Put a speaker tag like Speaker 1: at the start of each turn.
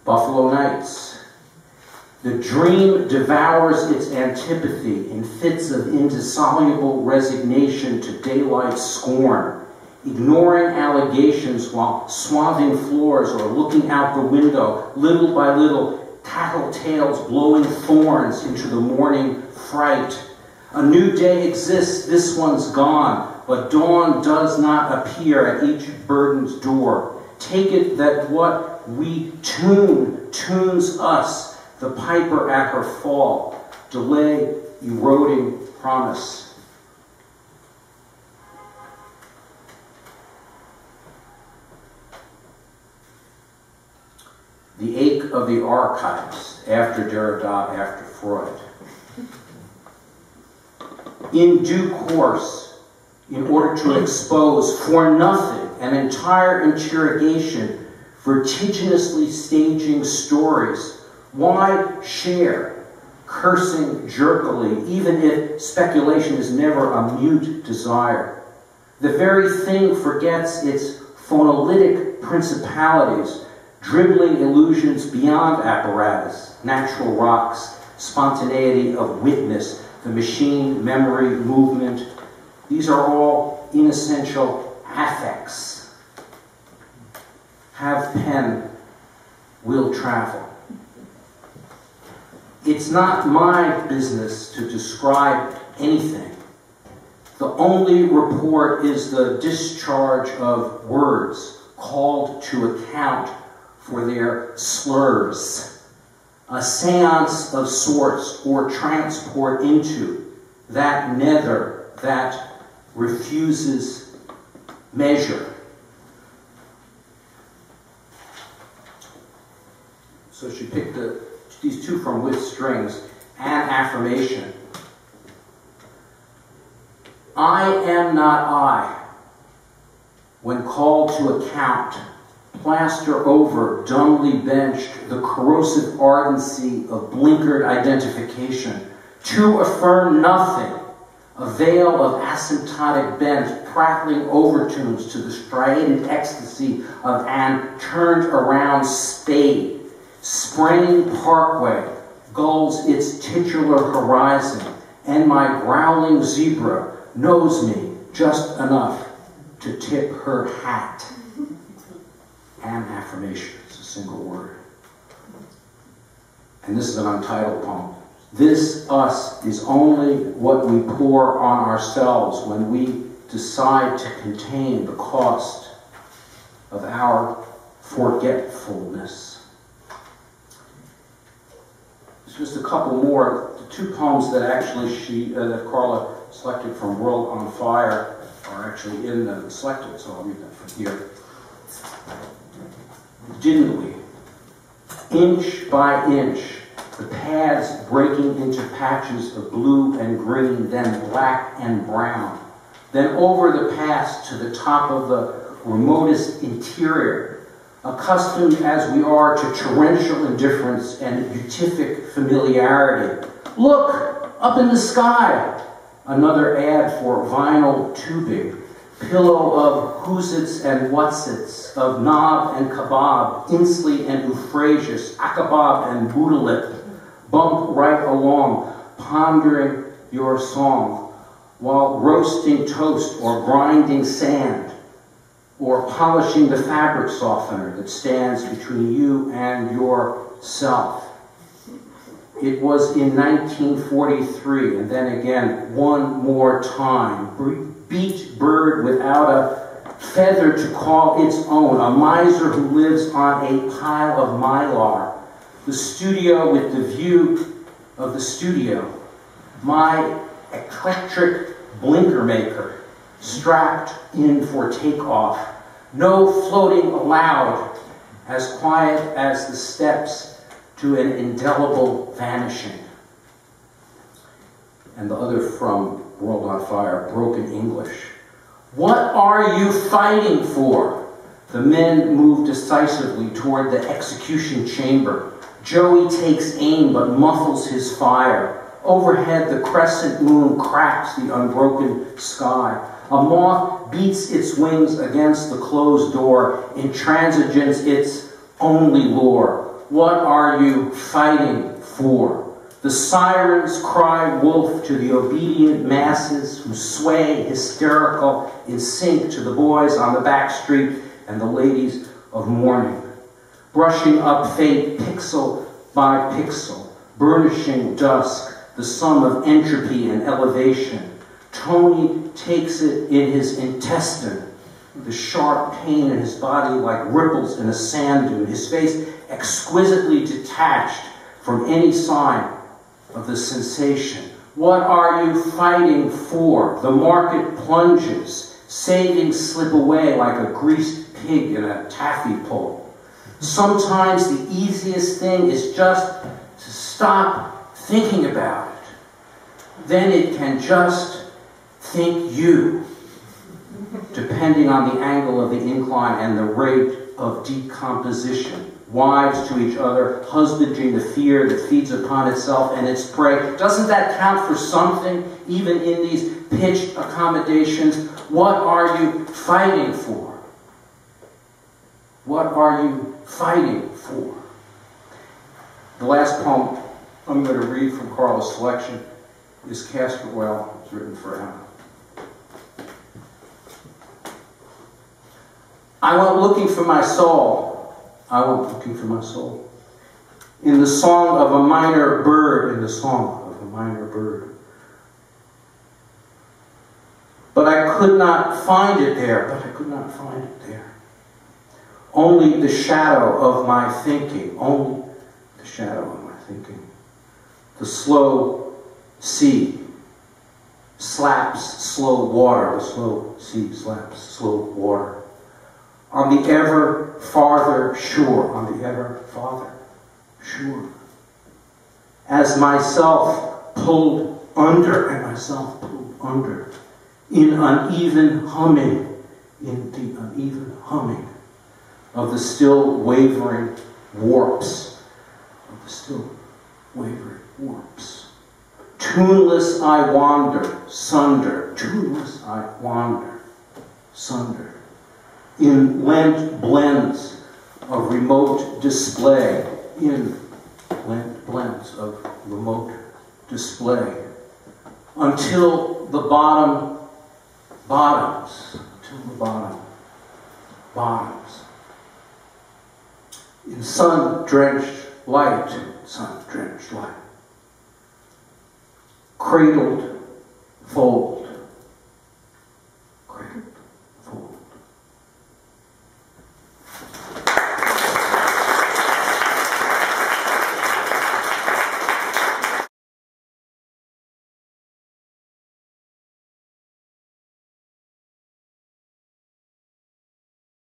Speaker 1: Buffalo Nights. The dream devours its antipathy in fits of indissoluble resignation to daylight scorn, ignoring allegations while swathing floors or looking out the window, little by little, tattletales blowing thorns into the morning fright. A new day exists, this one's gone, but dawn does not appear at each burden's door. Take it that what we tunes us, the piper at her fall, delay eroding promise. The ache of the archives, after Derrida, after Freud. In due course, in order to expose for nothing an entire interrogation, vertiginously staging stories, why share, cursing jerkily, even if speculation is never a mute desire? The very thing forgets its phonolytic principalities, dribbling illusions beyond apparatus, natural rocks, spontaneity of witness, the machine, memory, movement. These are all inessential affects. Have pen, will travel. It's not my business to describe anything. The only report is the discharge of words called to account for their slurs. A seance of sorts, or transport into that nether that refuses measure. So she picked these two from With Strings, and affirmation. I am not I. When called to account, plaster over, dumbly benched, the corrosive ardency of blinkered identification, to affirm nothing, a veil of asymptotic bent, prattling overtones to the striated ecstasy of an turned-around spade. Spraying parkway gulls its titular horizon, and my growling zebra knows me just enough to tip her hat. An affirmation, it's a single word. And this is an untitled poem. This us is only what we pour on ourselves when we decide to contain the cost of our forgetfulness. Just a couple more. The two poems that actually that Carla selected from World on Fire are actually in the selected, so I'll read that from here. Didn't we? Inch by inch, the paths breaking into patches of blue and green, then black and brown, then over the pass to the top of the remotest interior, accustomed as we are to torrential indifference and beatific familiarity. Look, up in the sky! Another ad for vinyl tubing. Pillow of who's-its and what's-its, of knob and kebab, Inslee and Euphrasia, Akabab and Boudalip. Bump right along, pondering your song, while roasting toast or grinding sand, or polishing the fabric softener that stands between you and yourself. It was in 1943, and then again, one more time. Beat bird without a feather to call its own, a miser who lives on a pile of mylar. The studio with the view of the studio. My eclectic blinker maker, strapped in for takeoff. No floating allowed, as quiet as the steps to an indelible vanishing. And the other from World on Fire, broken English. What are you fighting for? The men move decisively toward the execution chamber. Joey takes aim but muffles his fire. Overhead, the crescent moon cracks the unbroken sky. A moth beats its wings against the closed door, intransigence its only lure. What are you fighting for? The sirens cry wolf to the obedient masses who sway hysterical in sync to the boys on the back street and the ladies of mourning. Brushing up fate pixel by pixel, burnishing dusk, the sum of entropy and elevation. Tony takes it in his intestine, the sharp pain in his body like ripples in a sand dune, his face exquisitely detached from any sign of the sensation. What are you fighting for? The market plunges, savings slip away like a greased pig in a taffy pole. Sometimes the easiest thing is just to stop thinking about it. Then it can just think you, depending on the angle of the incline and the rate of decomposition. Wives to each other, husbanding the fear that feeds upon itself and its prey. Doesn't that count for something, even in these pitched accommodations? What are you fighting for? What are you fighting for? The last poem I'm going to read from Carla's selection is Castor Oil. It's written for Emma. I went looking for my soul. I went looking for my soul. In the song of a minor bird, But I could not find it there, Only the shadow of my thinking, The slow sea slaps slow water, on the ever farther shore, As myself pulled under, in the uneven humming of the still wavering warps, Tuneless I wander, sunder, in lent blends of remote display, until the bottom bottoms, in sun-drenched light, cradled fold,